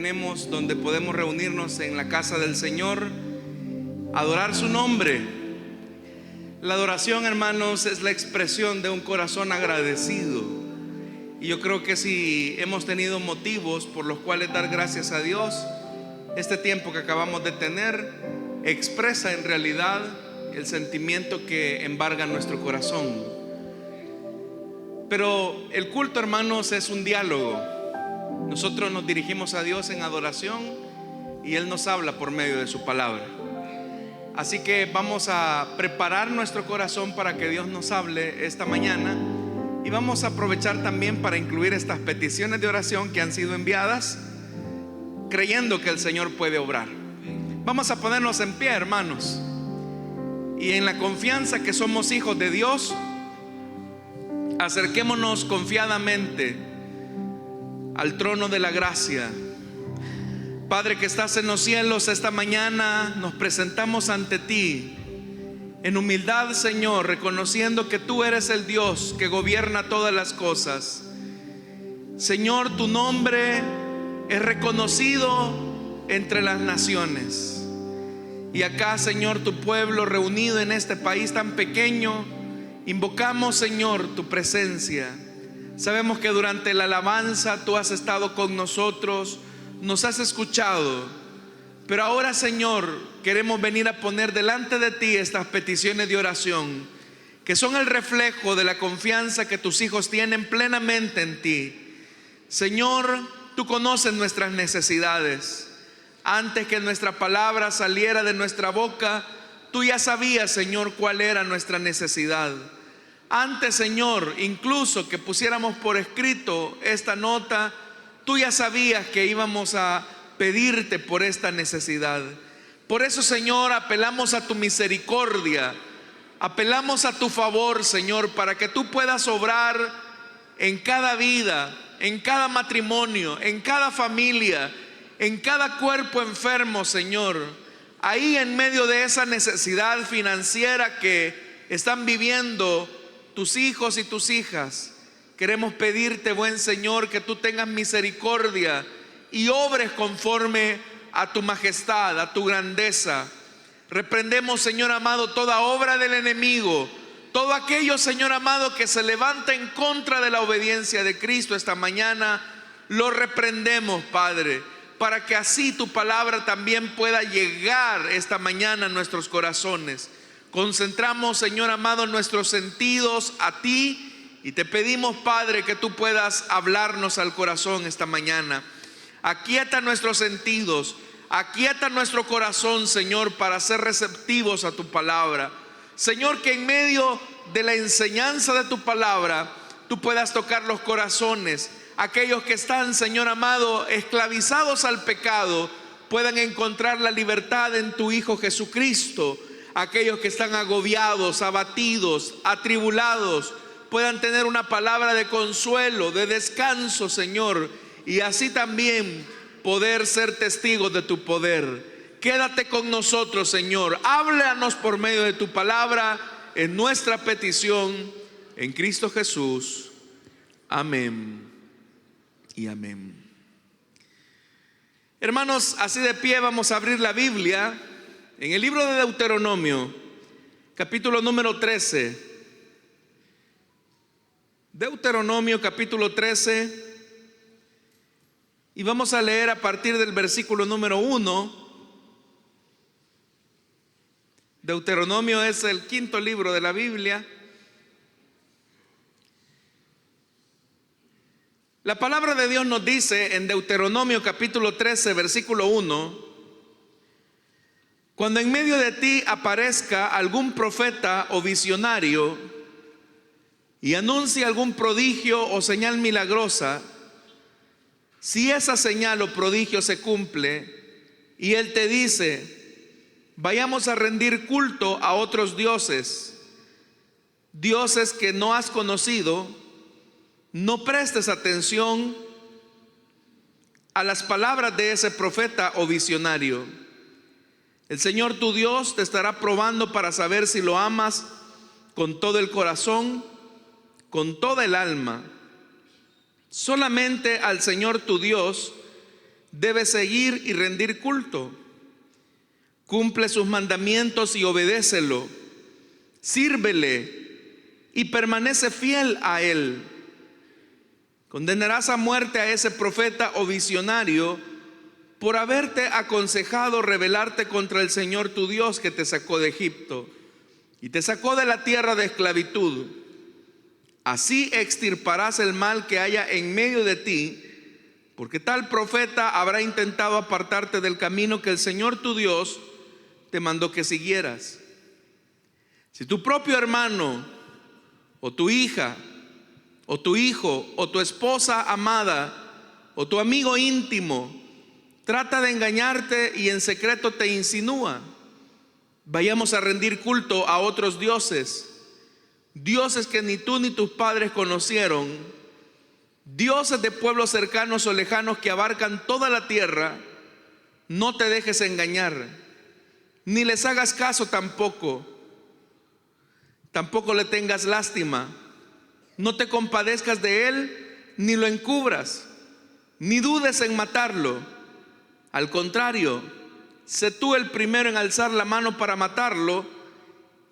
tenemos donde podemos reunirnos en la casa del Señor, adorar su nombre. La adoración, hermanos, es la expresión de un corazón agradecido. Y yo creo que si hemos tenido motivos por los cuales dar gracias a Dios, este tiempo que acabamos de tener expresa en realidad el sentimiento que embarga nuestro corazón. Pero el culto, hermanos, es un diálogo. Nosotros nos dirigimos a Dios en adoración y Él nos habla por medio de su palabra. Así que vamos a preparar nuestro corazón para que Dios nos hable esta mañana, y vamos a aprovechar también para incluir estas peticiones de oración que han sido enviadas, creyendo que el Señor puede obrar. Vamos a ponernos en pie, hermanos, y en la confianza que somos hijos de Dios, acerquémonos confiadamente al trono de la gracia. Padre que estás en los cielos, esta mañana nos presentamos ante ti en humildad, Señor, reconociendo que tú eres el Dios que gobierna todas las cosas. Señor, tu nombre es reconocido entre las naciones, y acá, Señor, tu pueblo reunido en este país tan pequeño, invocamos, Señor, tu presencia. Sabemos que durante la alabanza tú has estado con nosotros, nos has escuchado, pero ahora, Señor, queremos venir a poner delante de ti estas peticiones de oración, que son el reflejo de la confianza que tus hijos tienen plenamente en ti. Señor, tú conoces nuestras necesidades. Antes que nuestra palabra saliera de nuestra boca, tú ya sabías, Señor, cuál era nuestra necesidad. Antes, Señor, incluso que pusiéramos por escrito esta nota, tú ya sabías que íbamos a pedirte por esta necesidad. Por eso, Señor, apelamos a tu misericordia, apelamos a tu favor, Señor, para que tú puedas obrar en cada vida, en cada matrimonio, en cada familia, en cada cuerpo enfermo, Señor. Ahí en medio de esa necesidad financiera que están viviendo tus hijos y tus hijas, queremos pedirte, buen Señor, que tú tengas misericordia y obres conforme a tu majestad, a tu grandeza. Reprendemos, Señor amado, toda obra del enemigo, todo aquello, Señor amado, que se levanta en contra de la obediencia de Cristo esta mañana, lo reprendemos, Padre, para que así tu palabra también pueda llegar esta mañana a nuestros corazones. Concentramos, Señor amado, nuestros sentidos a ti, y te pedimos, Padre, que tú puedas hablarnos al corazón esta mañana. Aquieta nuestros sentidos, aquieta nuestro corazón, Señor, para ser receptivos a tu palabra. Señor, que en medio de la enseñanza de tu palabra tú puedas tocar los corazones. Aquellos que están, Señor amado, esclavizados al pecado, puedan encontrar la libertad en tu Hijo Jesucristo. Aquellos que están agobiados, abatidos, atribulados, puedan tener una palabra de consuelo, de descanso, Señor, y así también poder ser testigos de tu poder. Quédate con nosotros, Señor. Háblanos por medio de tu palabra en nuestra petición en Cristo Jesús. Amén y amén. Hermanos, así de pie vamos a abrir la Biblia en el libro de Deuteronomio, capítulo número 13. Deuteronomio capítulo 13, y vamos a leer a partir del versículo número 1. Deuteronomio es el quinto libro de la Biblia. La palabra de Dios nos dice en Deuteronomio capítulo 13, versículo 1: cuando en medio de ti aparezca algún profeta o visionario y anuncie algún prodigio o señal milagrosa, si esa señal o prodigio se cumple y él te dice: vayamos a rendir culto a otros dioses, dioses que no has conocido, no prestes atención a las palabras de ese profeta o visionario. El Señor tu Dios te estará probando para saber si lo amas con todo el corazón, con toda el alma. Solamente al Señor tu Dios debes seguir y rendir culto. Cumple sus mandamientos y obedécelo. Sírvele y permanece fiel a él. Condenarás a muerte a ese profeta o visionario por haberte aconsejado rebelarte contra el Señor tu Dios, que te sacó de Egipto y te sacó de la tierra de esclavitud. Así extirparás el mal que haya en medio de ti, porque tal profeta habrá intentado apartarte del camino que el Señor tu Dios te mandó que siguieras. Si tu propio hermano o tu hija o tu hijo o tu esposa amada o tu amigo íntimo trata de engañarte y en secreto te insinúa: vayamos a rendir culto a otros dioses, dioses que ni tú ni tus padres conocieron, dioses de pueblos cercanos o lejanos que abarcan toda la tierra, no te dejes engañar, ni les hagas caso tampoco le tengas lástima. No te compadezcas de él, ni lo encubras, ni dudes en matarlo. Al contrario, sé tú el primero en alzar la mano para matarlo,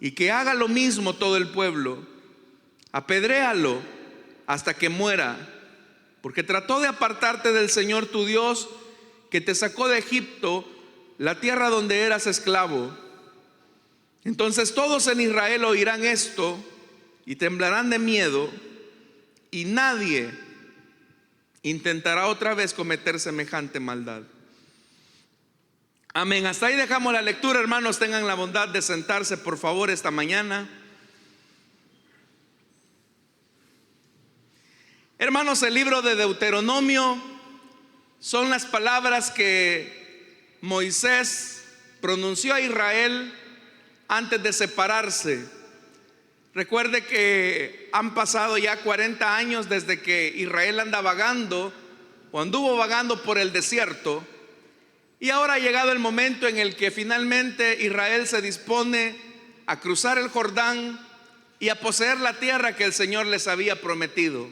y que haga lo mismo todo el pueblo. Apedréalo hasta que muera, porque trató de apartarte del Señor tu Dios, que te sacó de Egipto, la tierra donde eras esclavo. Entonces todos en Israel oirán esto y temblarán de miedo, y nadie intentará otra vez cometer semejante maldad. Amén. Hasta ahí dejamos la lectura, hermanos. Tengan la bondad de sentarse, por favor, esta mañana. Hermanos, el libro de Deuteronomio son las palabras que Moisés pronunció a Israel antes de separarse. Recuerde que han pasado ya 40 años desde que Israel anda vagando o anduvo vagando por el desierto, y ahora ha llegado el momento en el que finalmente Israel se dispone a cruzar el Jordán y a poseer la tierra que el Señor les había prometido.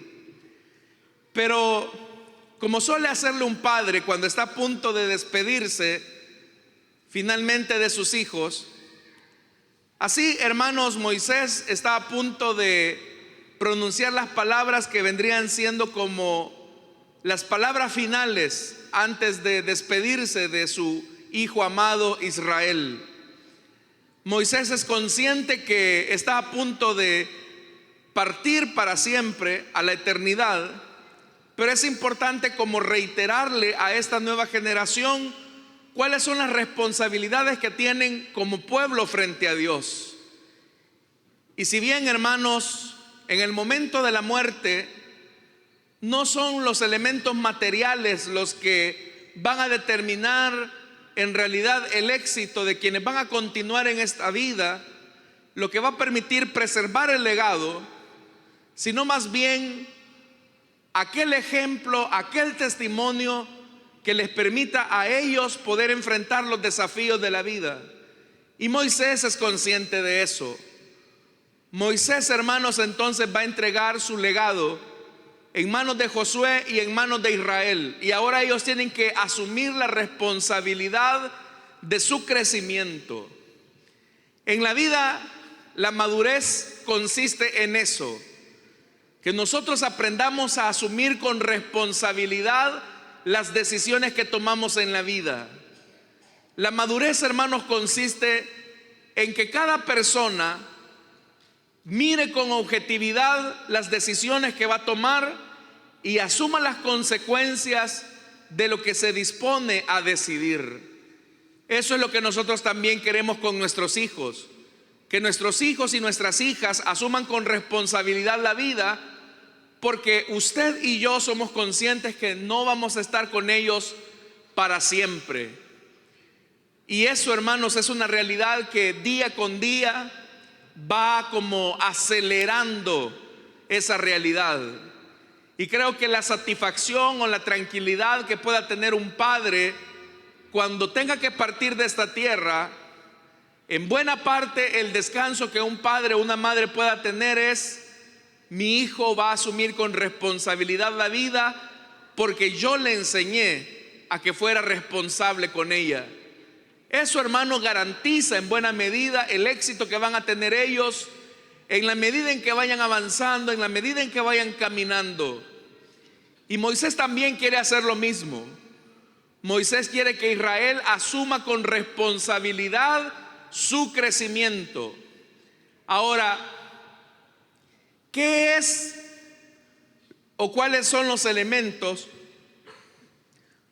Pero como suele hacerle un padre cuando está a punto de despedirse finalmente de sus hijos, así, hermanos, Moisés está a punto de pronunciar las palabras que vendrían siendo como las palabras finales antes de despedirse de su hijo amado Israel. Moisés es consciente que está a punto de partir para siempre a la eternidad, pero es importante como reiterarle a esta nueva generación cuáles son las responsabilidades que tienen como pueblo frente a Dios. Y si bien, hermanos, en el momento de la muerte no son los elementos materiales los que van a determinar en realidad el éxito de quienes van a continuar en esta vida, lo que va a permitir preservar el legado, sino más bien aquel ejemplo, aquel testimonio que les permita a ellos poder enfrentar los desafíos de la vida. Y Moisés es consciente de eso. Moisés, hermanos, entonces va a entregar su legado en manos de Josué y en manos de Israel, y ahora ellos tienen que asumir la responsabilidad de su crecimiento. En la vida, la madurez consiste en eso, que nosotros aprendamos a asumir con responsabilidad las decisiones que tomamos en la vida. La madurez, hermanos, consiste en que cada persona mire con objetividad las decisiones que va a tomar y asuma las consecuencias de lo que se dispone a decidir. Eso es lo que nosotros también queremos con nuestros hijos, que nuestros hijos y nuestras hijas asuman con responsabilidad la vida, porque usted y yo somos conscientes que no vamos a estar con ellos para siempre. Y eso, hermanos, es una realidad que día con día va como acelerando esa realidad. Y creo que la satisfacción o la tranquilidad que pueda tener un padre cuando tenga que partir de esta tierra, en buena parte el descanso que un padre o una madre pueda tener es: mi hijo va a asumir con responsabilidad la vida porque yo le enseñé a que fuera responsable con ella. Eso, hermano, garantiza en buena medida el éxito que van a tener ellos en la medida en que vayan avanzando, en la medida en que vayan caminando. Y Moisés también quiere hacer lo mismo. Moisés quiere que Israel asuma con responsabilidad su crecimiento. Ahora, ¿qué es o cuáles son los elementos?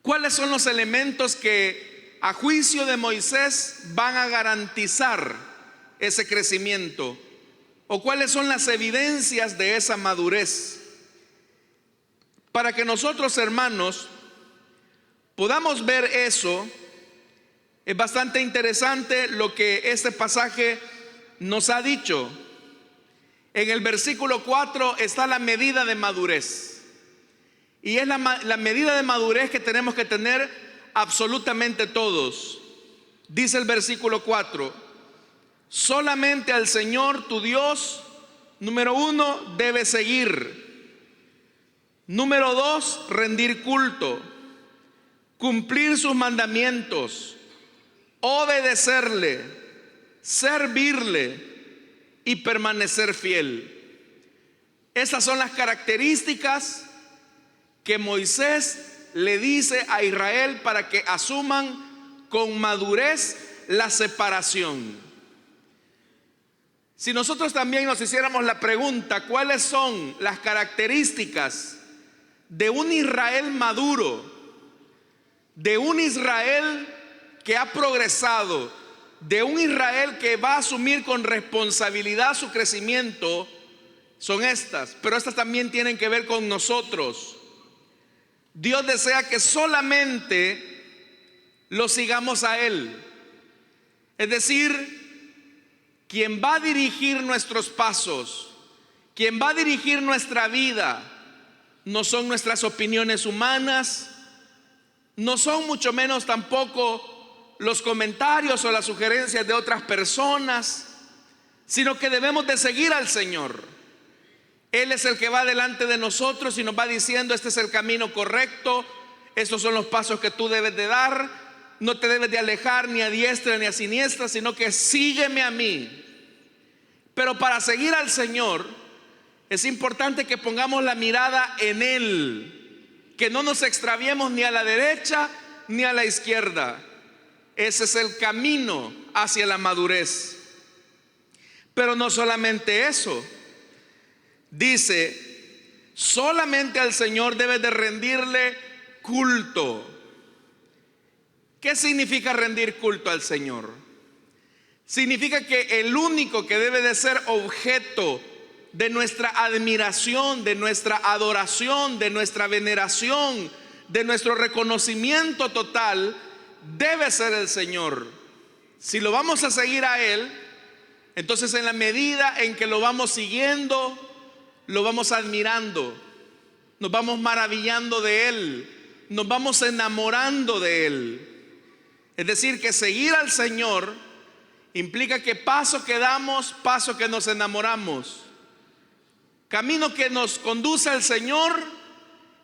¿Cuáles son los elementos que a juicio de Moisés van a garantizar ese crecimiento? ¿O cuáles son las evidencias de esa madurez? Para que nosotros, hermanos, podamos ver eso, es bastante interesante lo que este pasaje nos ha dicho. En el versículo 4 está la medida de madurez. Y es la medida de madurez que tenemos que tener absolutamente todos. Dice el versículo 4: solamente al Señor tu Dios, número 1, debes seguir. Número 2, rendir culto, cumplir sus mandamientos, obedecerle, servirle y permanecer fiel. Esas son las características que Moisés le dice a Israel para que asuman con madurez la separación. Si nosotros también nos hiciéramos la pregunta, ¿cuáles son las características de un Israel maduro, de un Israel que ha progresado, de un Israel que va a asumir con responsabilidad su crecimiento? Son estas, pero estas también tienen que ver con nosotros. Dios desea que solamente lo sigamos a Él. Es decir, quien va a dirigir nuestros pasos, quien va a dirigir nuestra vida, no son nuestras opiniones humanas, no son mucho menos tampoco los comentarios o las sugerencias de otras personas, sino que debemos de seguir al Señor. Él es el que va delante de nosotros y nos va diciendo: este es el camino correcto, estos son los pasos que tú debes de dar, no te debes de alejar ni a diestra ni a siniestra, sino que sígueme a mí. Pero para seguir al Señor es importante que pongamos la mirada en Él, que no nos extraviemos ni a la derecha ni a la izquierda. Ese es el camino hacia la madurez. Pero no solamente eso. Dice: solamente al Señor debes de rendirle culto. ¿Qué significa rendir culto al Señor? Significa que el único que debe de ser objeto de nuestra admiración, de nuestra adoración, de nuestra veneración, de nuestro reconocimiento total, debe ser el Señor. Si lo vamos a seguir a Él, entonces en la medida en que lo vamos siguiendo, lo vamos admirando, nos vamos maravillando de Él, nos vamos enamorando de Él. Es decir, que seguir al Señor implica que paso que damos, paso que nos enamoramos. Camino que nos conduce al Señor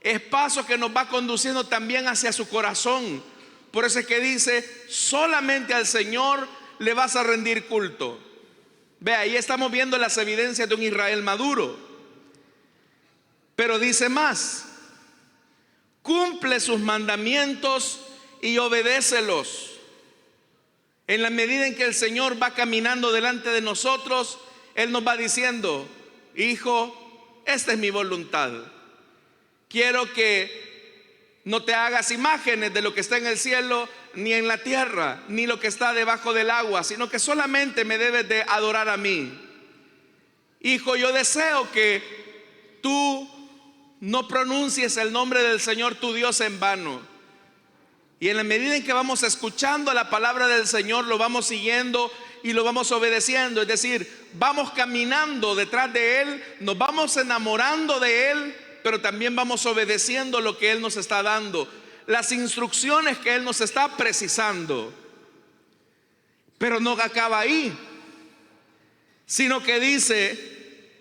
es paso que nos va conduciendo también hacia su corazón. Por eso es que dice: solamente al Señor le vas a rendir culto. Ve, ahí estamos viendo las evidencias de un Israel maduro. Pero dice más: cumple sus mandamientos y obedécelos. En la medida en que el Señor va caminando delante de nosotros, Él nos va diciendo: hijo, esta es mi voluntad. Quiero que no te hagas imágenes de lo que está en el cielo, ni en la tierra, ni lo que está debajo del agua, sino que solamente me debes de adorar a mí. Hijo, yo deseo que tú no pronuncies el nombre del Señor tu Dios en vano. Y en la medida en que vamos escuchando la palabra del Señor, lo vamos siguiendo y lo vamos obedeciendo. Es decir, vamos caminando detrás de Él, nos vamos enamorando de Él, pero también vamos obedeciendo lo que Él nos está dando, las instrucciones que Él nos está precisando. Pero no acaba ahí, sino que dice: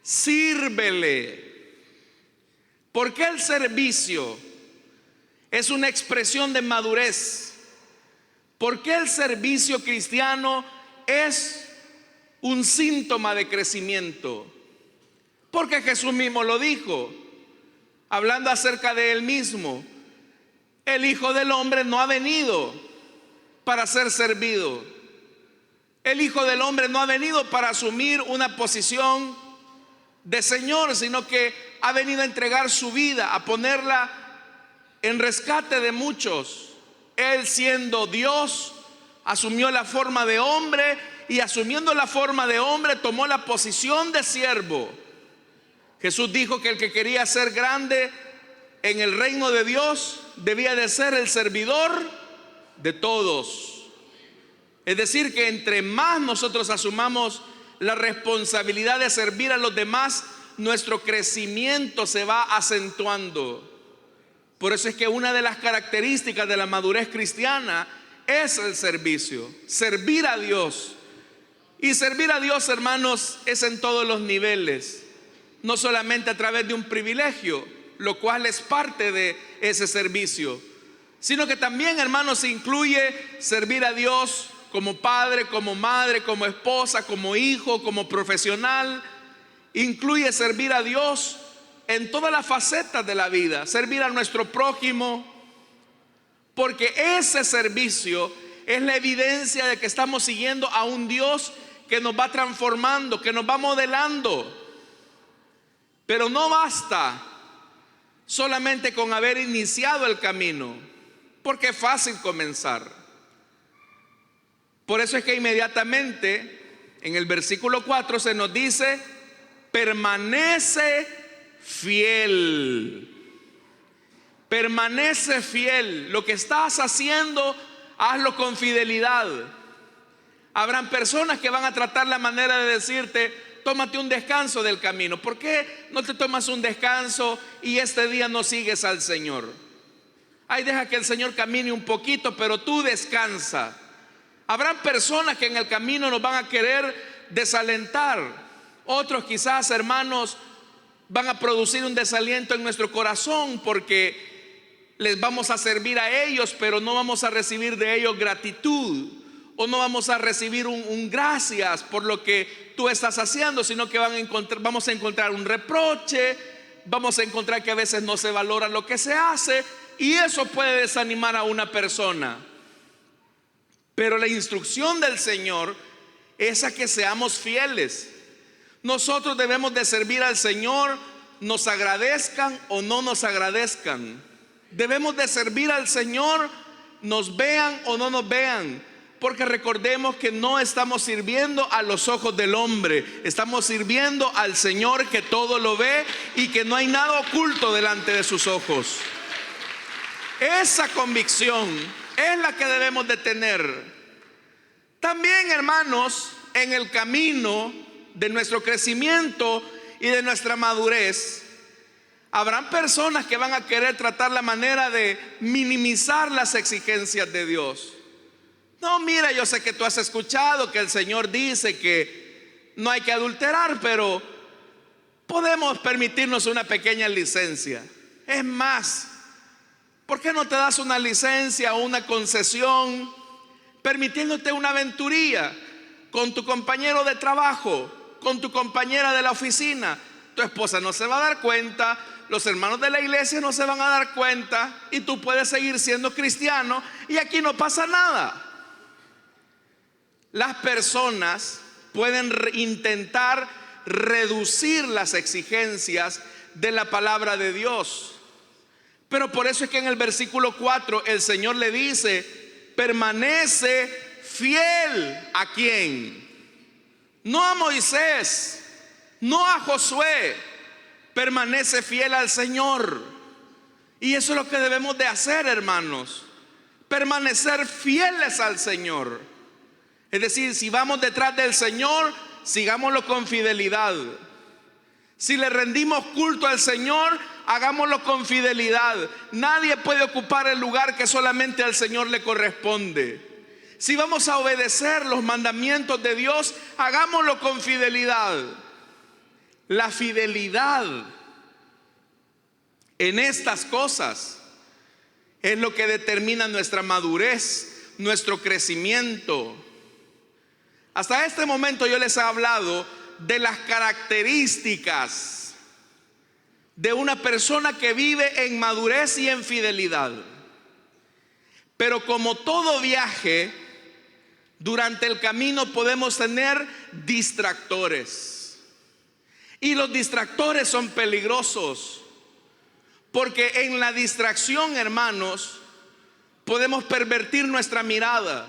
sírvele. ¿Por qué el servicio? es una expresión de madurez. ¿Por qué el servicio cristiano es un síntoma de crecimiento? Porque Jesús mismo lo dijo, hablando acerca de Él mismo. El Hijo del Hombre no ha venido para ser servido. El Hijo del Hombre no ha venido para asumir una posición de Señor, sino que ha venido a entregar su vida, a ponerla en rescate de muchos. Él, siendo Dios, asumió la forma de hombre, y asumiendo la forma de hombre tomó la posición de siervo. Jesús dijo que el que quería ser grande en el reino de Dios debía de ser el servidor de todos. Es decir, que entre más nosotros asumamos la responsabilidad de servir a los demás, nuestro crecimiento se va acentuando. Por eso es que una de las características de la madurez cristiana es el servicio, servir a Dios. Y servir a Dios, hermanos, es en todos los niveles, no solamente a través de un privilegio, lo cual es parte de ese servicio, sino que también, hermanos, incluye servir a Dios como padre, como madre, como esposa, como hijo, como profesional. Incluye servir a Dios en todas las facetas de la vida, servir a nuestro prójimo, porque ese servicio es la evidencia de que estamos siguiendo a un Dios que nos va transformando, que nos va modelando. Pero no basta solamente con haber iniciado el camino, porque es fácil comenzar. Por eso es que inmediatamente en el versículo 4 se nos dice: permanece fiel. Permanece fiel. Lo que estás haciendo, hazlo con fidelidad. Habrán personas que van a tratar la manera de decirte: tómate un descanso del camino. ¿Por qué no te tomas un descanso y este día no sigues al Señor? Ay, deja que el Señor camine un poquito, pero tú descansa. Habrán personas que en el camino nos van a querer desalentar. Otros quizás, hermanos, van a producir un desaliento en nuestro corazón porque les vamos a servir a ellos, pero no vamos a recibir de ellos gratitud, o no vamos a recibir un gracias por lo que tú estás haciendo, sino que vamos a encontrar un reproche, vamos a encontrar que a veces no se valora lo que se hace, y eso puede desanimar a una persona. Pero la instrucción del Señor es a que seamos fieles. Nosotros debemos de servir al Señor, nos agradezcan o no nos agradezcan. Debemos de servir al Señor, nos vean o no nos vean, porque recordemos que no estamos sirviendo a los ojos del hombre, estamos sirviendo al Señor, que todo lo ve y que no hay nada oculto delante de sus ojos. Esa convicción es la que debemos de tener. También, hermanos, en el camino de nuestro crecimiento y de nuestra madurez, habrán personas que van a querer tratar la manera de minimizar las exigencias de Dios. No, mira, yo sé que tú has escuchado que el Señor dice que no hay que adulterar, pero podemos permitirnos una pequeña licencia. Es más, ¿por qué no te das una licencia o una concesión permitiéndote una aventuría con tu compañero de trabajo, con tu compañera de la oficina? Tu esposa no se va a dar cuenta, los hermanos de la iglesia no se van a dar cuenta, y tú puedes seguir siendo cristiano y aquí no pasa nada. Las personas pueden intentar reducir las exigencias de la palabra de Dios, pero por eso es que en el versículo 4 el Señor le dice: permanece fiel. ¿A quién? No a Moisés, no a Josué. Permanece fiel al Señor. Y eso es lo que debemos de hacer, hermanos: permanecer fieles al Señor. Es decir, si vamos detrás del Señor, sigámoslo con fidelidad. Si le rendimos culto al Señor, hagámoslo con fidelidad. Nadie puede ocupar el lugar que solamente al Señor le corresponde. Si vamos a obedecer los mandamientos de Dios, hagámoslo con fidelidad. La fidelidad en estas cosas Es lo que determina nuestra madurez, nuestro crecimiento. Hasta este momento yo les he hablado de las características de una persona que vive en madurez y en fidelidad. Pero como todo viaje, durante el camino podemos tener distractores. Y los distractores son peligrosos, porque en la distracción, hermanos, podemos pervertir nuestra mirada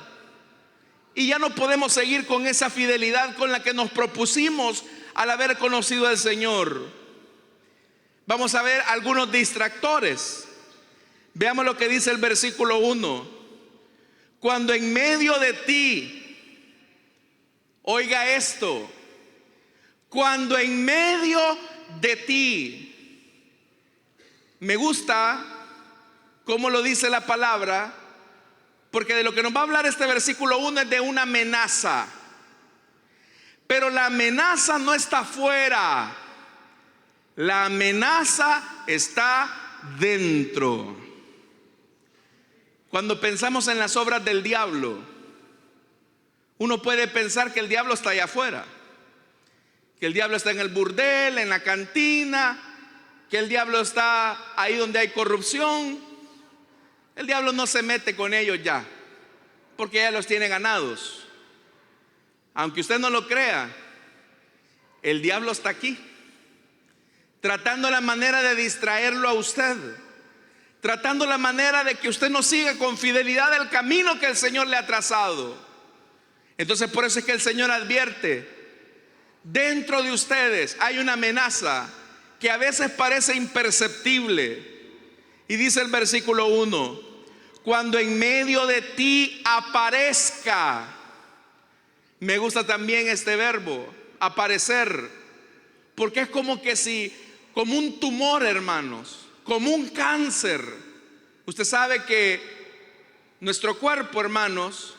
y ya no podemos seguir con esa fidelidad con la que nos propusimos al haber conocido al Señor. Vamos a ver algunos distractores. Veamos lo que dice el versículo 1. Cuando en medio de ti, oiga esto, cuando en medio de ti, me gusta cómo lo dice la palabra, porque de lo que nos va a hablar este versículo 1 es de una amenaza. Pero la amenaza no está afuera, la amenaza está dentro. Cuando pensamos en las obras del diablo, uno puede pensar que el diablo está allá afuera, que el diablo está en el burdel, en la cantina, que el diablo está ahí donde hay corrupción. El diablo no se mete con ellos ya, porque ya los tiene ganados. Aunque usted no lo crea, el diablo está aquí, tratando la manera de distraerlo a usted, tratando la manera de que usted no siga con fidelidad el camino que el Señor le ha trazado. Entonces por eso es que el Señor advierte: dentro de ustedes hay una amenaza que a veces parece imperceptible. Y dice el versículo 1: cuando en medio de ti aparezca. Me gusta también este verbo, aparecer, porque es como que si, como un tumor, hermanos, como un cáncer. Usted sabe que nuestro cuerpo, hermanos,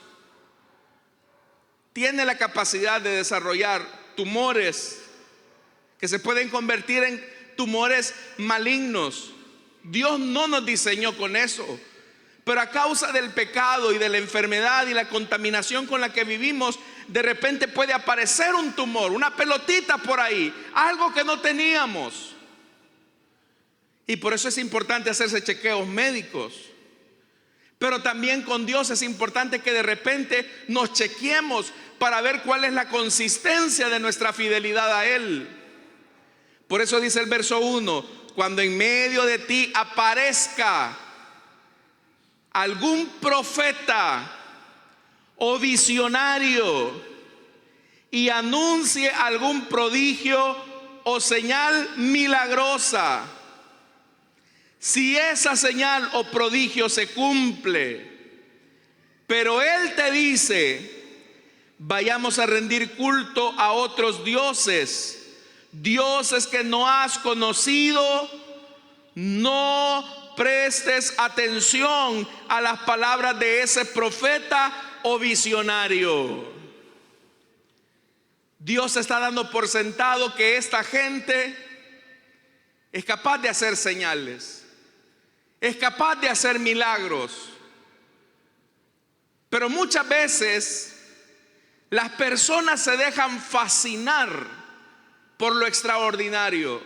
tiene la capacidad de desarrollar tumores que se pueden convertir en tumores malignos. Dios no nos diseñó con eso, pero a causa del pecado y de la enfermedad y la contaminación con la que vivimos, de repente puede aparecer un tumor, una pelotita por ahí, algo que no teníamos. Y por eso es importante hacerse chequeos médicos. Pero también con Dios es importante que de repente nos chequeemos para ver cuál es la consistencia de nuestra fidelidad a Él. Por eso dice el verso 1: cuando en medio de ti aparezca algún profeta o visionario y anuncie algún prodigio o señal milagrosa. Si esa señal o prodigio se cumple, pero él te dice: vayamos a rendir culto a otros dioses, dioses que no has conocido, no prestes atención a las palabras de ese profeta o visionario. Dios está dando por sentado que esta gente es capaz de hacer señales, es capaz de hacer milagros. Pero muchas veces las personas se dejan fascinar por lo extraordinario.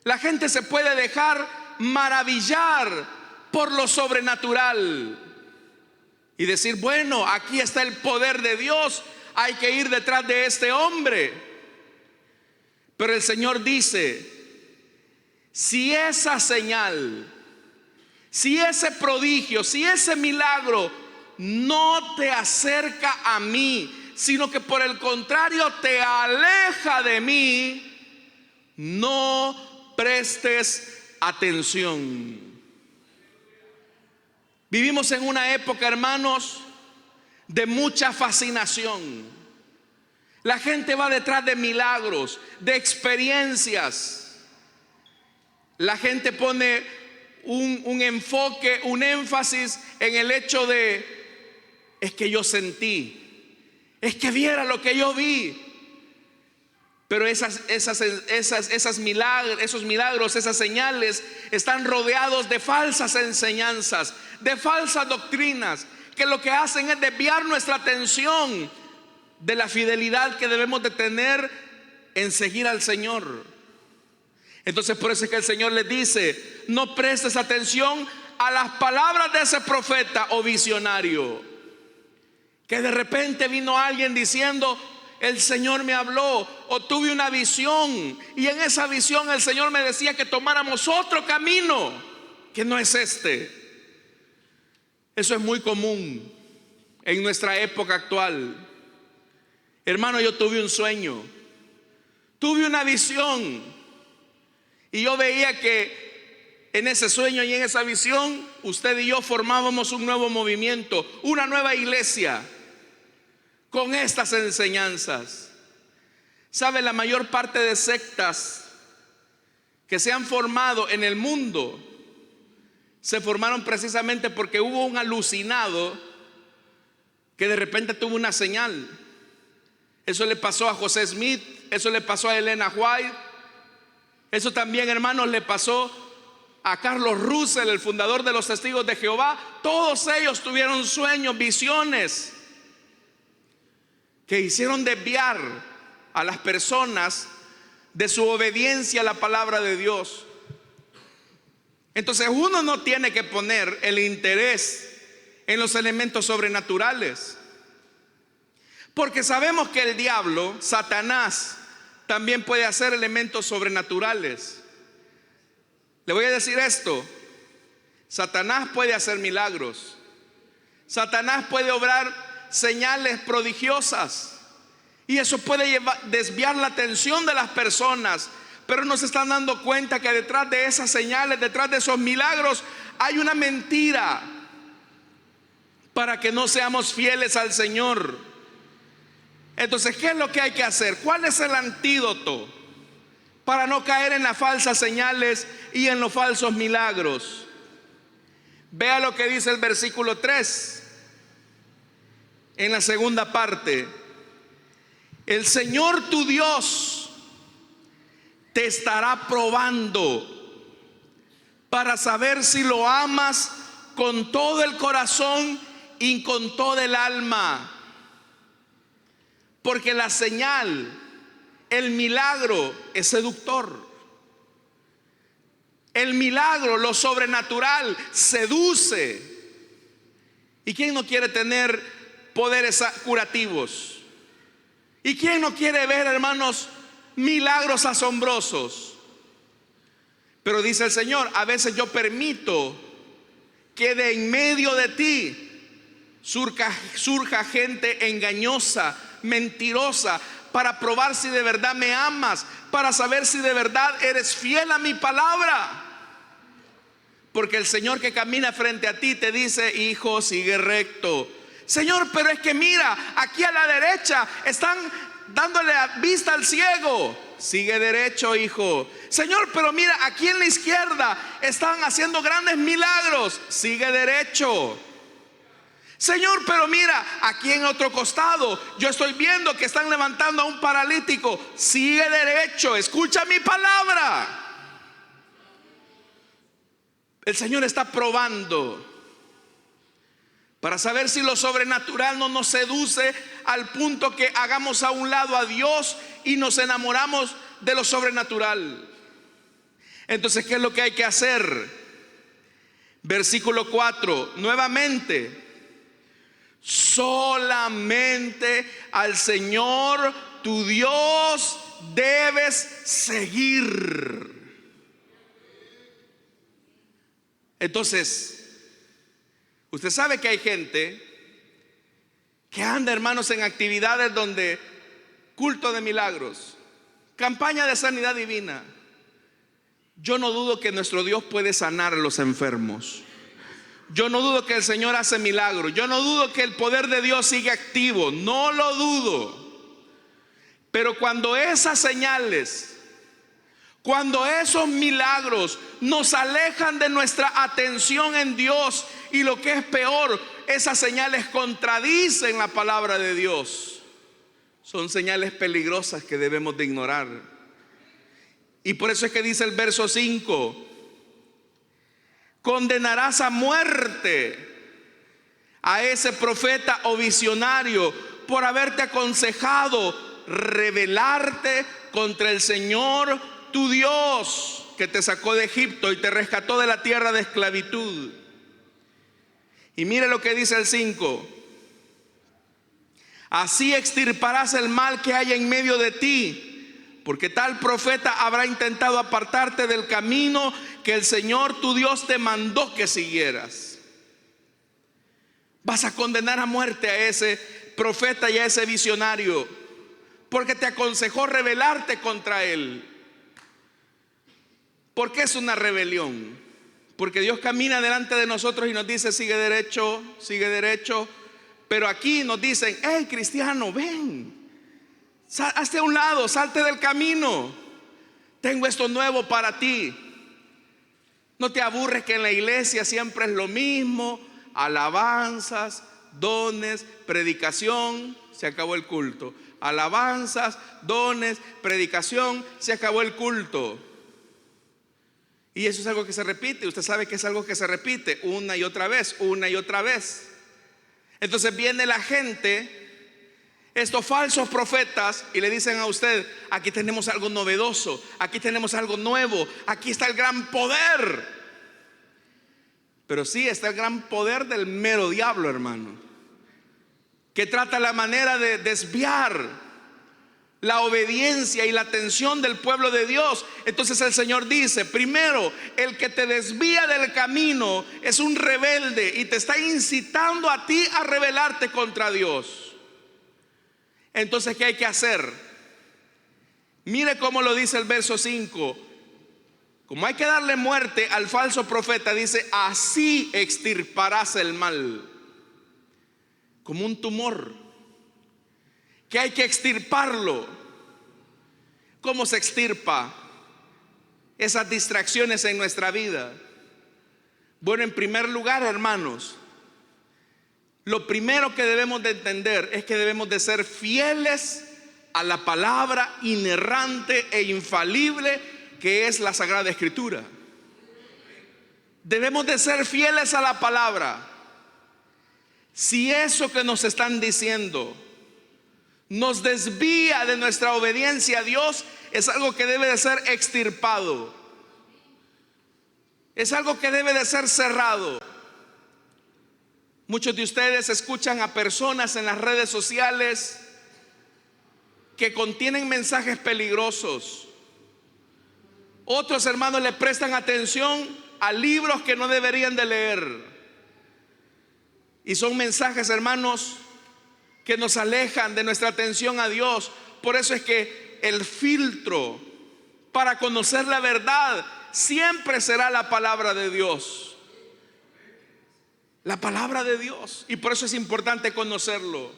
La gente se puede dejar maravillar por lo sobrenatural y decir: bueno, aquí está el poder de Dios, hay que ir detrás de este hombre. Pero el Señor dice: si esa señal, si ese prodigio, si ese milagro no te acerca a mí, sino que por el contrario te aleja de mí, no prestes atención. Vivimos en una época, hermanos, de mucha fascinación. La gente va detrás de milagros, de experiencias. La gente pone un enfoque, un énfasis en el hecho de: es que yo sentí, es que viera lo que yo vi. Pero esos milagros, esas señales están rodeados de falsas enseñanzas, de falsas doctrinas, que lo que hacen es desviar nuestra atención de la fidelidad que debemos de tener en seguir al Señor. Entonces por eso es que el Señor les dice: no prestes atención a las palabras de ese profeta o visionario, que de repente vino alguien diciendo: el Señor me habló, o tuve una visión, y en esa visión el Señor me decía que tomáramos otro camino que no es este. Eso es muy común en nuestra época actual. Hermano, yo tuve un sueño, tuve una visión, y yo veía que en ese sueño y en esa visión usted y yo formábamos un nuevo movimiento, una nueva iglesia con estas enseñanzas. ¿Sabe? La mayor parte de sectas que se han formado en el mundo se formaron precisamente porque hubo un alucinado que de repente tuvo una señal. Eso le pasó a José Smith, eso le pasó a Elena White, eso también, hermanos, le pasó a Carlos Russell, el fundador de los Testigos de Jehová. Todos ellos tuvieron sueños, visiones que hicieron desviar a las personas de su obediencia a la palabra de Dios. Entonces uno no tiene que poner el interés en los elementos sobrenaturales, porque sabemos que el diablo, Satanás, también puede hacer elementos sobrenaturales. Le voy a decir esto: Satanás puede hacer milagros, Satanás puede obrar señales prodigiosas, y eso puede desviar la atención de las personas, pero no se están dando cuenta que detrás de esas señales, detrás de esos milagros, hay una mentira para que no seamos fieles al Señor. Entonces, ¿qué es lo que hay que hacer? ¿Cuál es el antídoto para no caer en las falsas señales y en los falsos milagros? Vea lo que dice el versículo 3 en la segunda parte: el Señor tu Dios te estará probando para saber si lo amas con todo el corazón y con toda el alma. Porque la señal, el milagro es seductor. El milagro, lo sobrenatural, seduce. ¿Y quién no quiere tener poderes curativos? ¿Y quién no quiere ver, hermanos, milagros asombrosos? Pero dice el Señor: a veces yo permito que de en medio de ti surja gente engañosa, mentirosa, para probar si de verdad me amas, para saber si de verdad eres fiel a mi palabra. Porque el Señor que camina frente a ti te dice: hijo, sigue recto. Señor, pero es que mira, aquí a la derecha están dándole vista al ciego. Sigue derecho, hijo. Señor, pero mira, aquí en la izquierda están haciendo grandes milagros. Sigue derecho. Señor, pero mira, aquí en otro costado yo estoy viendo que están levantando a un paralítico. Sigue derecho, escucha mi palabra. El Señor está probando para saber si lo sobrenatural no nos seduce al punto que hagamos a un lado a Dios y nos enamoramos de lo sobrenatural. Entonces, ¿qué es lo que hay que hacer? Versículo 4, nuevamente: solamente al Señor tu Dios debes seguir. Entonces, usted sabe que hay gente que anda, hermanos, en actividades donde culto de milagros, campaña de sanidad divina. Yo no dudo que nuestro Dios puede sanar a los enfermos. Yo no dudo que el Señor hace milagros. Yo no dudo que el poder de Dios sigue activo. No lo dudo. Pero cuando esas señales, cuando esos milagros nos alejan de nuestra atención en Dios, y lo que es peor, esas señales contradicen la palabra de Dios, Son señales peligrosas que debemos de ignorar. Y por eso es que dice el verso 5: condenarás a muerte a ese profeta o visionario por haberte aconsejado rebelarte contra el Señor tu Dios, que te sacó de Egipto y te rescató de la tierra de esclavitud. Y mire lo que dice el 5: así extirparás el mal que hay en medio de ti, porque tal profeta habrá intentado apartarte del camino que el Señor tu Dios te mandó que siguieras. Vas a condenar a muerte a ese profeta y a ese visionario porque te aconsejó rebelarte contra él. ¿Por qué es una rebelión? Porque Dios camina delante de nosotros y nos dice: sigue derecho, sigue derecho. Pero aquí nos dicen: hey, cristiano, ven, hazte a un lado, salte del camino. Tengo esto nuevo para ti. No te aburres que en la iglesia siempre es lo mismo: alabanzas, dones, predicación, se acabó el culto. Alabanzas, dones, predicación, se acabó el culto. Y eso es algo que se repite. Usted sabe que es algo que se repite una y otra vez, una y otra vez. Entonces viene la gente, estos falsos profetas, y le dicen a usted: aquí tenemos algo novedoso, aquí tenemos algo nuevo, aquí está el gran poder. Pero sí, está el gran poder del mero diablo, hermano, que trata la manera de desviar la obediencia y la atención del pueblo de Dios. Entonces el Señor dice: primero, el que te desvía del camino es un rebelde y te está incitando a ti a rebelarte contra Dios. Entonces, ¿qué hay que hacer? Mire cómo lo dice el verso 5. Como hay que darle muerte al falso profeta, dice: así extirparás el mal. Como un tumor que hay que extirparlo. ¿Cómo se extirpa esas distracciones en nuestra vida? Bueno, en primer lugar, hermanos, lo primero que debemos de entender es que debemos de ser fieles a la palabra inerrante e infalible que es la Sagrada Escritura. Debemos de ser fieles a la palabra. Si eso que nos están diciendo nos desvía de nuestra obediencia a Dios, es algo que debe de ser extirpado. Es algo que debe de ser cerrado. Muchos de ustedes escuchan a personas en las redes sociales que contienen mensajes peligrosos. Otros hermanos le prestan atención a libros que no deberían de leer. Y son mensajes, hermanos, que nos alejan de nuestra atención a Dios. Por eso es que el filtro para conocer la verdad siempre será la palabra de Dios. La palabra de Dios. Y por eso es importante conocerlo.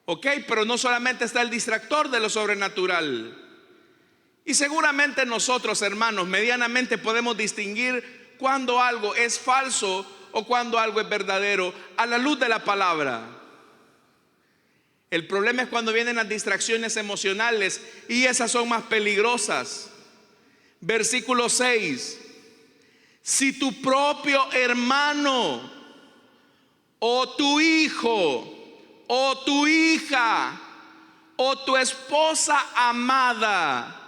Ok, pero no solamente está el distractor de lo sobrenatural. Y seguramente nosotros, hermanos, medianamente podemos distinguir cuando algo es falso o cuando algo es verdadero a la luz de la palabra. El problema es cuando vienen las distracciones emocionales, y esas son más peligrosas. Versículo 6: si tu propio hermano o tu hijo o tu hija o tu esposa amada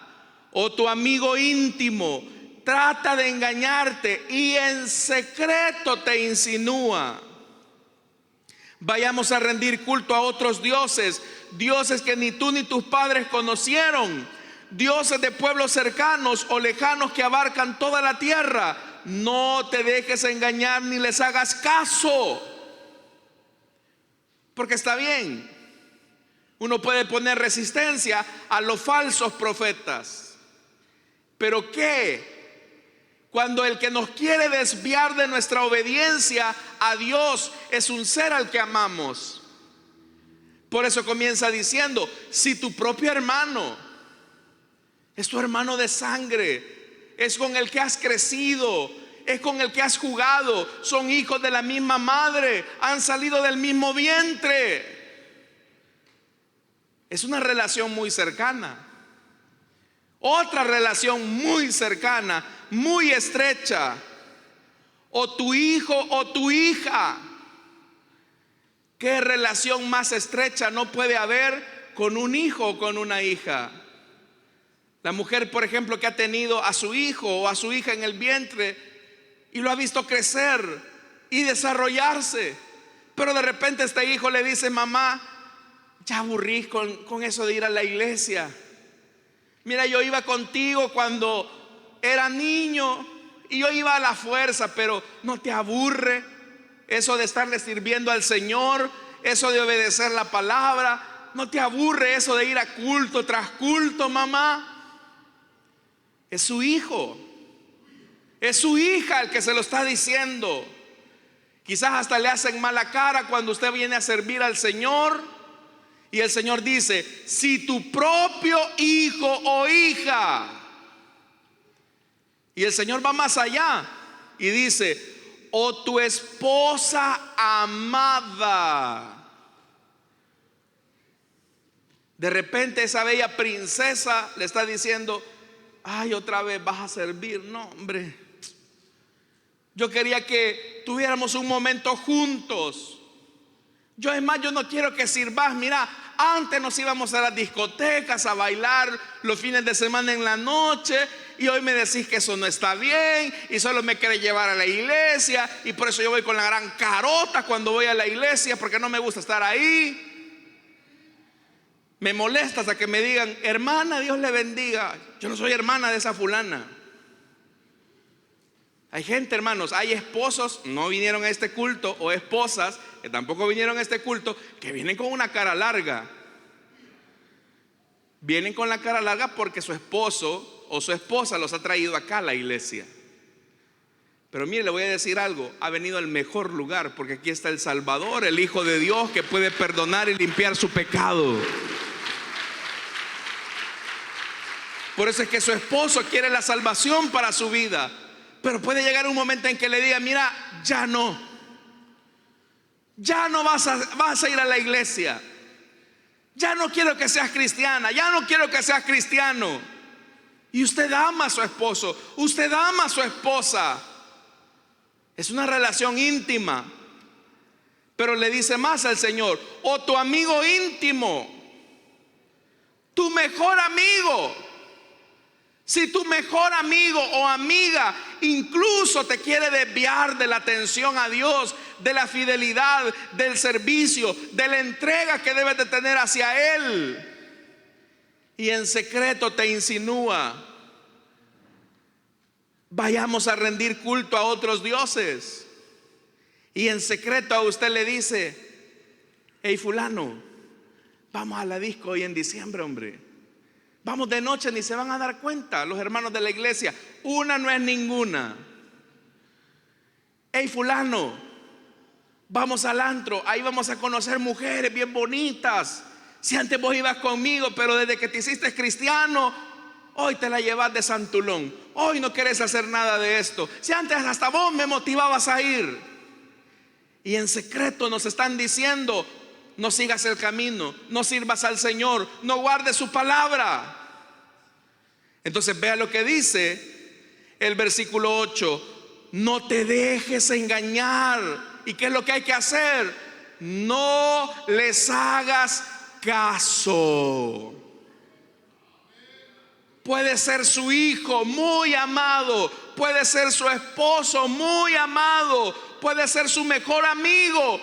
o tu amigo íntimo trata de engañarte y en secreto te insinúa: vayamos a rendir culto a otros dioses, dioses que ni tú ni tus padres conocieron, dioses de pueblos cercanos o lejanos que abarcan toda la tierra, no te dejes engañar ni les hagas caso. Porque está bien, uno puede poner resistencia a los falsos profetas. Pero ¿qué? Cuando el que nos quiere desviar de nuestra obediencia a Dios es un ser al que amamos. Por eso comienza diciendo: si tu propio hermano es tu hermano de sangre, es con el que has crecido, es con el que has jugado, son hijos de la misma madre, han salido del mismo vientre, Es una relación muy cercana. Otra relación muy cercana, muy estrecha. O tu hijo o tu hija. ¿Qué relación más estrecha no puede haber con un hijo o con una hija? La mujer, por ejemplo, que ha tenido a su hijo o a su hija en el vientre y lo ha visto crecer y desarrollarse, pero de repente este hijo le dice: mamá, ya aburrí con eso de ir a la iglesia. Mira, yo iba contigo cuando era niño y yo iba a la fuerza, pero ¿no te aburre eso de estarle sirviendo al Señor? Eso de obedecer la palabra. ¿No te aburre eso de ir a culto tras culto, mamá? Es su hijo, es su hija el que se lo está diciendo. Quizás hasta le hacen mala cara cuando usted viene a servir al Señor y el Señor dice: si tu propio hijo o hija. Y el Señor va más allá y dice: o tu esposa amada. De repente esa bella princesa le está diciendo: ay, otra vez vas a servir. No, hombre, yo quería que tuviéramos un momento juntos. Es más, yo no quiero que sirvas. Mira, antes nos íbamos a las discotecas a bailar los fines de semana en la noche, y hoy me decís que eso no está bien y solo me querés llevar a la iglesia, y por eso yo voy con la gran carota cuando voy a la iglesia, porque no me gusta estar ahí. Me molesta hasta que me digan: hermana, Dios le bendiga. Yo no soy hermana de esa fulana. Hay gente, hermanos, hay esposos, no vinieron a este culto, o esposas que tampoco vinieron a este culto, que vienen con una cara larga. Vienen con la cara larga porque su esposo o su esposa los ha traído acá a la iglesia. Pero mire, le voy a decir algo: ha venido al mejor lugar, porque aquí está el Salvador, el Hijo de Dios, que puede perdonar y limpiar su pecado. Por eso es que su esposo quiere la salvación para su vida. Pero puede llegar un momento en que le diga: mira, ya no vas a ir a la iglesia. Ya no quiero que seas cristiana, ya no quiero que seas cristiano. Y usted ama a su esposo, usted ama a su esposa. Es una relación íntima. Pero le dice más al Señor: o tu amigo íntimo, tu mejor amigo. Si tu mejor amigo o amiga incluso te quiere desviar de la atención a Dios, de la fidelidad, del servicio, de la entrega que debes de tener hacia Él, y en secreto te insinúa: vayamos a rendir culto a otros dioses, y en secreto a usted le dice: hey fulano, vamos a la disco hoy en diciembre, hombre. Vamos de noche, ni se van a dar cuenta los hermanos de la iglesia. Una no es ninguna. Hey fulano, vamos al antro, ahí vamos a conocer mujeres bien bonitas. Si antes vos ibas conmigo, pero desde que te hiciste cristiano, hoy te la llevas de santulón. Hoy no querés hacer nada de esto. Si antes hasta vos me motivabas a ir. Y en secreto nos están diciendo: no sigas el camino, no sirvas al Señor, no guardes su palabra. Entonces vea lo que dice el versículo 8: no te dejes engañar. ¿Y qué es lo que hay que hacer? No les hagas caso. Puede ser su hijo muy amado, puede ser su esposo muy amado, puede ser su mejor amigo,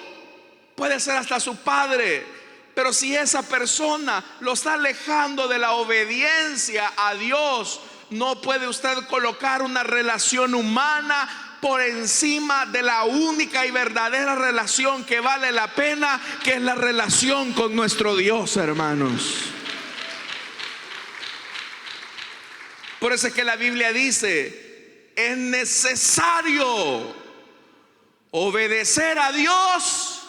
puede ser hasta su padre. Pero si esa persona lo está alejando de la obediencia a Dios, no puede usted colocar una relación humana por encima de la única y verdadera relación que vale la pena, que es la relación con nuestro Dios, hermanos. Por eso es que la Biblia dice: es necesario obedecer a Dios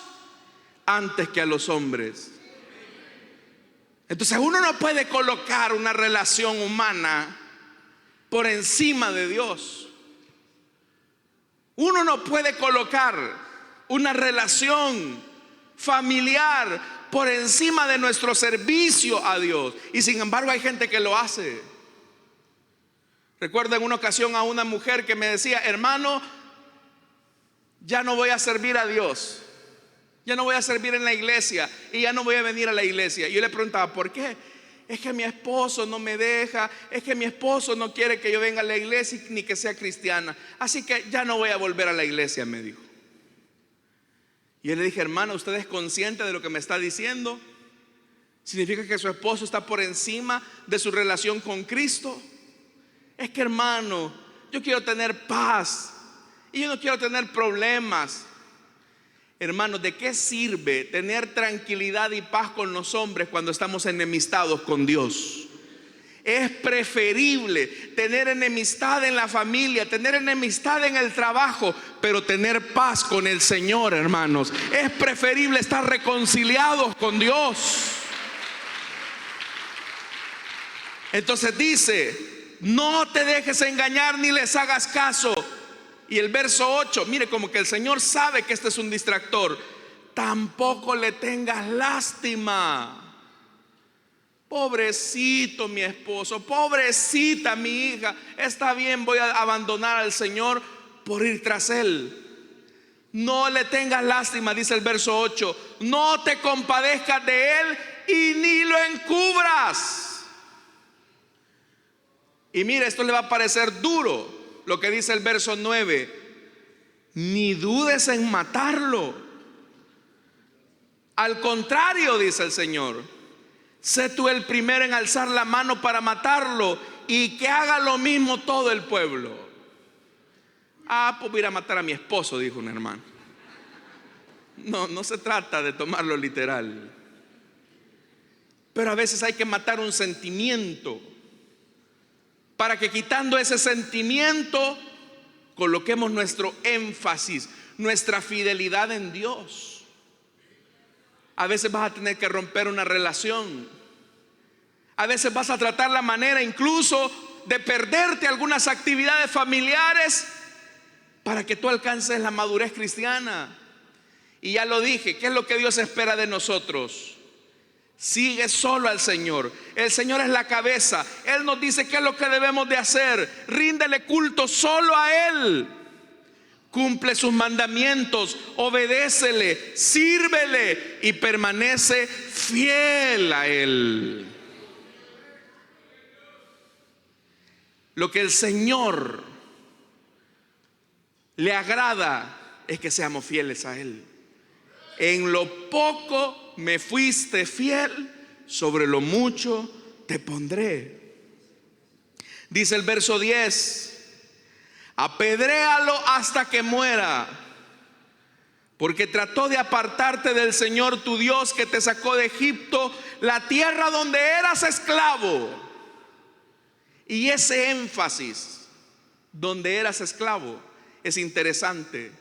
antes que a los hombres. Entonces uno no puede colocar una relación humana por encima de Dios. Uno no puede colocar una relación familiar por encima de nuestro servicio a Dios. Y sin embargo hay gente que lo hace. Recuerdo en una ocasión a una mujer que me decía: hermano, ya no voy a servir a Dios, ya no voy a servir en la iglesia y ya no voy a venir a la iglesia. Y yo le preguntaba: ¿por qué? Es que mi esposo no me deja, es que mi esposo no quiere que yo venga a la iglesia ni que sea cristiana, así que ya no voy a volver a la iglesia, me dijo. Y yo le dije: hermana, ¿usted es consciente de lo que me está diciendo? ¿Significa que su esposo está por encima de su relación con Cristo? Es que, hermano, yo quiero tener paz y yo no quiero tener problemas. Hermano, ¿de qué sirve tener tranquilidad y paz con los hombres cuando estamos enemistados con Dios? Es preferible tener enemistad en la familia, tener enemistad en el trabajo, pero tener paz con el Señor, hermanos. Es preferible estar reconciliados con Dios. Entonces dice: no te dejes engañar ni les hagas caso. Y el verso 8, mire, como que el Señor sabe que este es un distractor. Tampoco le tengas lástima. Pobrecito mi esposo, pobrecita mi hija, está bien, voy a abandonar al Señor por ir tras él. No le tengas lástima, dice el verso 8. No te compadezcas de él y ni lo encubras. Y mire, esto le va a parecer duro, lo que dice el verso 9. Ni dudes en matarlo. Al contrario, dice el Señor, sé tú el primero en alzar la mano para matarlo, y que haga lo mismo todo el pueblo. Pues voy a ir a matar a mi esposo, dijo un hermano. No se trata de tomarlo literal, pero a veces hay que matar un sentimiento, para que quitando ese sentimiento coloquemos nuestro énfasis, nuestra fidelidad en Dios. A veces vas a tener que romper una relación. A veces vas a tratar la manera incluso de perderte algunas actividades familiares para que tú alcances la madurez cristiana. Y ya lo dije, ¿qué es lo que Dios espera de nosotros? Sigue solo al Señor. El Señor es la cabeza. Él nos dice qué es lo que debemos de hacer. Ríndele culto solo a Él. Cumple sus mandamientos, obedécele, sírvele y permanece fiel a Él. Lo que el Señor le agrada es que seamos fieles a Él. En lo poco me fuiste fiel, sobre lo mucho te pondré. Dice el verso 10: apedréalo hasta que muera, porque trató de apartarte del Señor tu Dios, que te sacó de Egipto, la tierra donde eras esclavo. Y ese énfasis, donde eras esclavo, es interesante,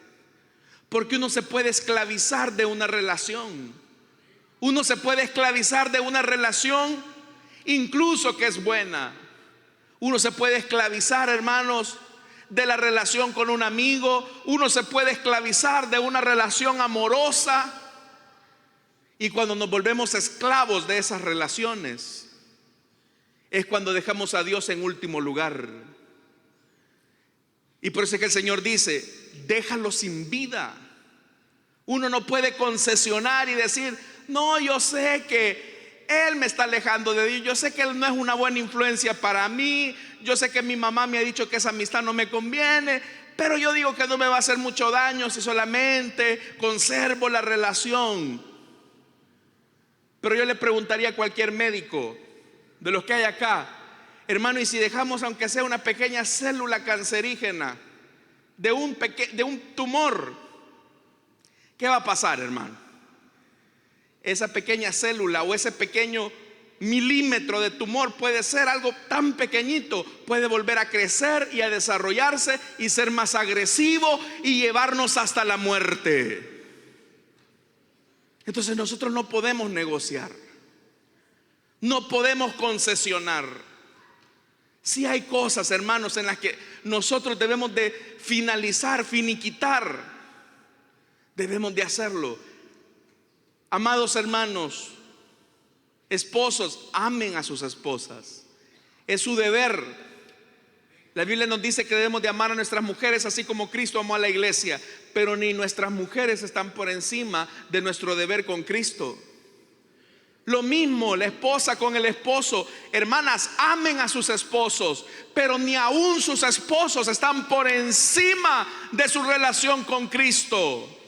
porque uno se puede esclavizar de una relación. Uno se puede esclavizar de una relación incluso que es buena. Uno se puede esclavizar, hermanos, de la relación con un amigo. Uno se puede esclavizar de una relación amorosa. Y cuando nos volvemos esclavos de esas relaciones, es cuando dejamos a Dios en último lugar. Y por eso es que el Señor dice: déjalo sin vida. Uno no puede concesionar y decir: no, yo sé que él me está alejando de Dios, yo sé que él no es una buena influencia para mí, yo sé que mi mamá me ha dicho que esa amistad no me conviene, pero yo digo que no me va a hacer mucho daño si solamente conservo la relación. Pero yo le preguntaría a cualquier médico de los que hay acá: hermano, ¿y si dejamos aunque sea una pequeña célula cancerígena de un tumor? ¿Qué va a pasar, hermano? Esa pequeña célula o ese pequeño milímetro de tumor puede ser algo tan pequeñito, puede volver a crecer y a desarrollarse y ser más agresivo y llevarnos hasta la muerte. Entonces nosotros no podemos negociar, no podemos concesionar. Si hay cosas, hermanos, en las que nosotros debemos de finalizar, finiquitar, debemos de hacerlo. Amados hermanos, esposos, amen a sus esposas. Es su deber. La Biblia nos dice que debemos de amar a nuestras mujeres así como Cristo amó a la iglesia. Pero ni nuestras mujeres están por encima de nuestro deber con Cristo. Lo mismo la esposa con el esposo. Hermanas, amen a sus esposos, pero ni aún sus esposos están por encima de su relación con Cristo.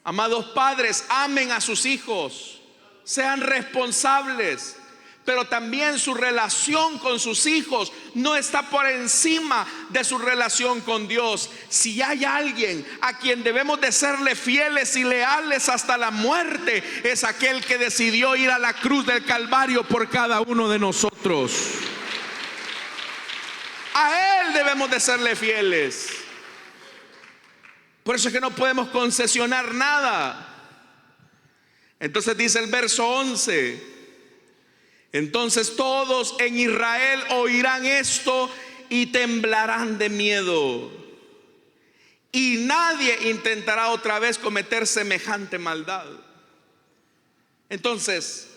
Amados padres, amen a sus hijos, sean responsables, pero también su relación con sus hijos no está por encima de su relación con Dios. Si hay alguien a quien debemos de serle fieles y leales hasta la muerte, es aquel que decidió ir a la cruz del Calvario por cada uno de nosotros. A Él debemos de serle fieles. Por eso es que no podemos concesionar nada. Entonces dice el verso 11: entonces todos en Israel oirán esto y temblarán de miedo, y nadie intentará otra vez cometer semejante maldad. Entonces,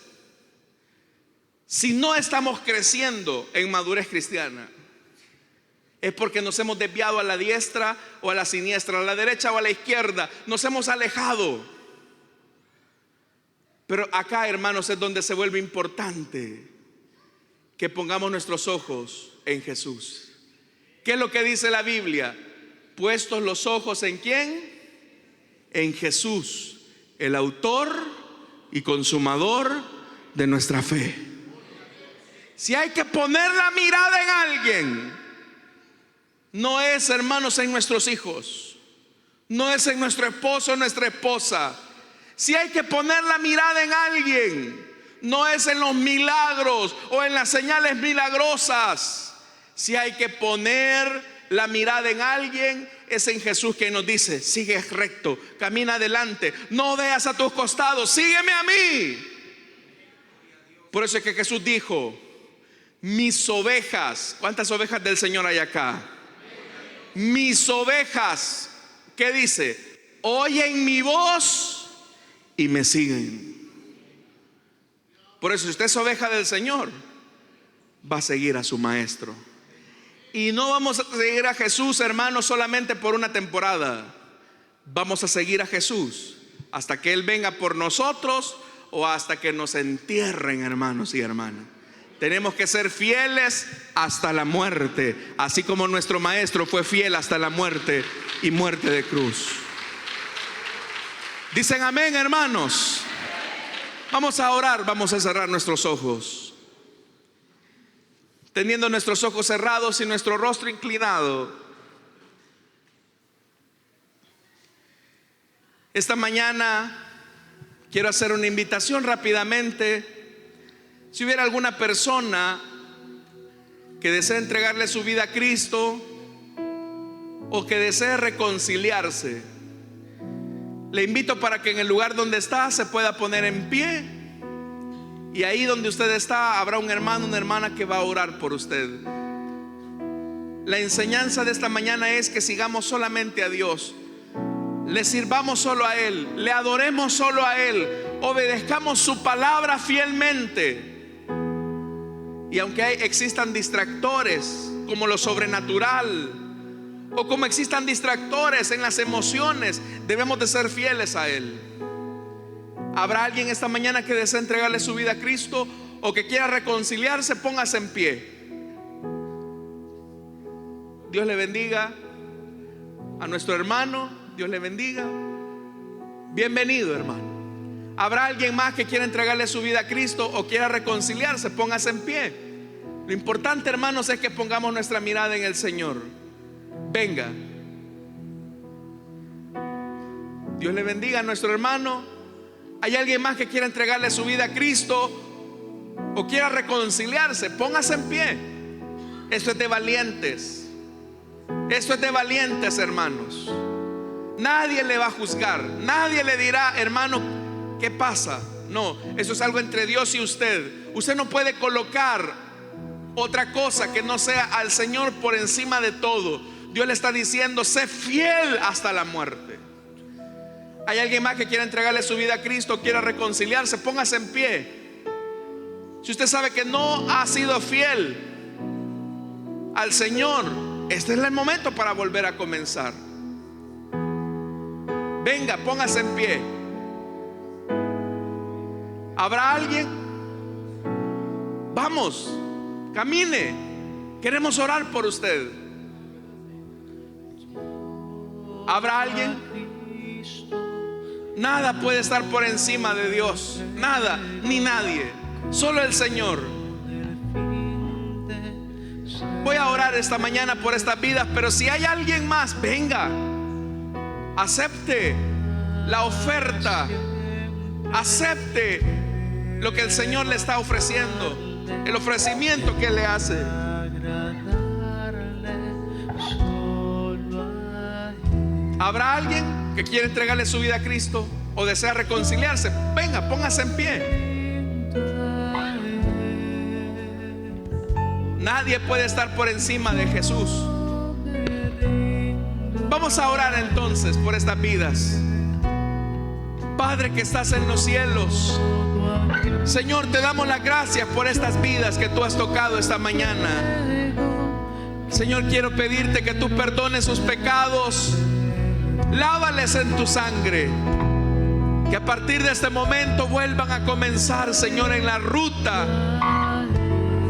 si no estamos creciendo en madurez cristiana, es porque nos hemos desviado a la diestra o a la siniestra, a la derecha o a la izquierda. Nos hemos alejado. Pero acá, hermanos, es donde se vuelve importante que pongamos nuestros ojos en Jesús. ¿Qué es lo que dice la Biblia? Puestos los ojos ¿en quién? En Jesús, el autor y consumador de nuestra fe. Si hay que poner la mirada en alguien, no es, hermanos, en nuestros hijos, no es en nuestro esposo o nuestra esposa. Si hay que poner la mirada en alguien, no es en los milagros o en las señales milagrosas. Si hay que poner la mirada en alguien, es en Jesús, que nos dice: sigue recto, camina adelante, no veas a tus costados, sígueme a mí. Por eso es que Jesús dijo: mis ovejas. ¿Cuántas ovejas del Señor hay acá? Mis ovejas, ¿qué dice? Oyen mi voz y me siguen. Por eso, si usted es oveja del Señor, va a seguir a su maestro. Y no vamos a seguir a Jesús, hermanos, solamente por una temporada. Vamos a seguir a Jesús hasta que Él venga por nosotros, o hasta que nos entierren, hermanos y hermanas. Tenemos que ser fieles hasta la muerte, así como nuestro maestro fue fiel hasta la muerte, y muerte de cruz. Dicen amén, hermanos. Vamos a orar, vamos a cerrar nuestros ojos, teniendo nuestros ojos cerrados y nuestro rostro inclinado. Esta mañana quiero hacer una invitación rápidamente. Si hubiera alguna persona que desee entregarle su vida a Cristo, o que desee reconciliarse, le invito para que en el lugar donde está se pueda poner en pie. Y ahí donde usted está habrá un hermano, una hermana que va a orar por usted. La enseñanza de esta mañana es que sigamos solamente a Dios, le sirvamos solo a Él, le adoremos solo a Él, obedezcamos su palabra fielmente. Y aunque existan distractores como lo sobrenatural, o como existan distractores en las emociones, debemos de ser fieles a Él. ¿Habrá alguien esta mañana que desee entregarle su vida a Cristo, o que quiera reconciliarse? Póngase en pie. Dios le bendiga a nuestro hermano. Dios le bendiga. Bienvenido, hermano. ¿Habrá alguien más que quiera entregarle su vida a Cristo o quiera reconciliarse? Póngase en pie. Lo importante, hermanos, es que pongamos nuestra mirada en el Señor. Venga. Dios le bendiga a nuestro hermano. ¿Hay alguien más que quiera entregarle su vida a Cristo o quiera reconciliarse? Póngase en pie. Esto es de valientes. Esto es de valientes, hermanos. Nadie le va a juzgar. Nadie le dirá: hermano, ¿qué pasa? No, eso es algo entre Dios y usted. Usted no puede colocar otra cosa que no sea al Señor por encima de todo. Dios le está diciendo: sé fiel hasta la muerte. ¿Hay alguien más que quiera entregarle su vida a Cristo, quiera reconciliarse? Póngase en pie. Si usted sabe que no ha sido fiel al Señor, este es el momento para volver a comenzar. Venga, póngase en pie. ¿Habrá alguien? Vamos, camine. Queremos orar por usted. ¿Habrá alguien? Nada puede estar por encima de Dios. Nada, ni nadie. Solo el Señor. Voy a orar esta mañana por estas vidas, pero si hay alguien más, venga. Acepte la oferta. Acepte lo que el Señor le está ofreciendo, el ofrecimiento que Él le hace. ¿Habrá alguien que quiere entregarle su vida a Cristo o desea reconciliarse? Venga, póngase en pie. Nadie puede estar por encima de Jesús. Vamos a orar entonces por estas vidas. Padre que estás en los cielos, Señor, te damos las gracias por estas vidas que tú has tocado esta mañana. Señor, quiero pedirte que tú perdones sus pecados, lávales en tu sangre, que a partir de este momento vuelvan a comenzar, Señor, en la ruta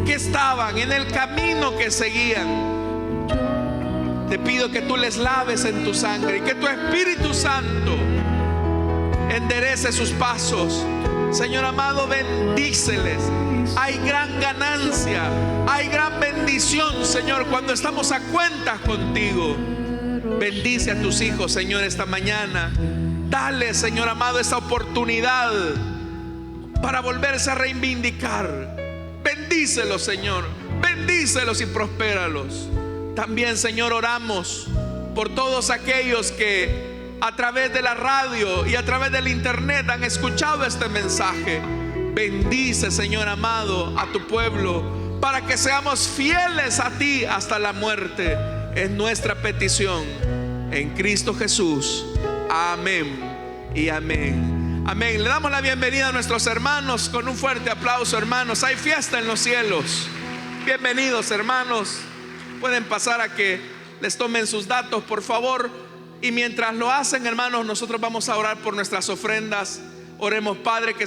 que estaban, en el camino que seguían. Te pido que tú les laves en tu sangre y que tu Espíritu Santo enderece sus pasos. Señor amado, bendíceles. Hay gran ganancia, hay gran bendición, Señor, cuando estamos a cuentas contigo. Bendice a tus hijos, Señor, esta mañana. Dale, Señor amado, esa oportunidad para volverse a reivindicar. Bendícelos, Señor. Bendícelos y prospéralos. También, Señor, oramos por todos aquellos que a través de la radio y a través del internet han escuchado este mensaje. Bendice, Señor amado, a tu pueblo para que seamos fieles a ti hasta la muerte. Es nuestra petición en Cristo Jesús. Amén y amén. Amén. Le damos la bienvenida a nuestros hermanos con un fuerte aplauso, hermanos. Hay fiesta en los cielos. Bienvenidos, hermanos. Pueden pasar a que les tomen sus datos, por favor. Y mientras lo hacen, hermanos, nosotros vamos a orar por nuestras ofrendas. Oremos, Padre, que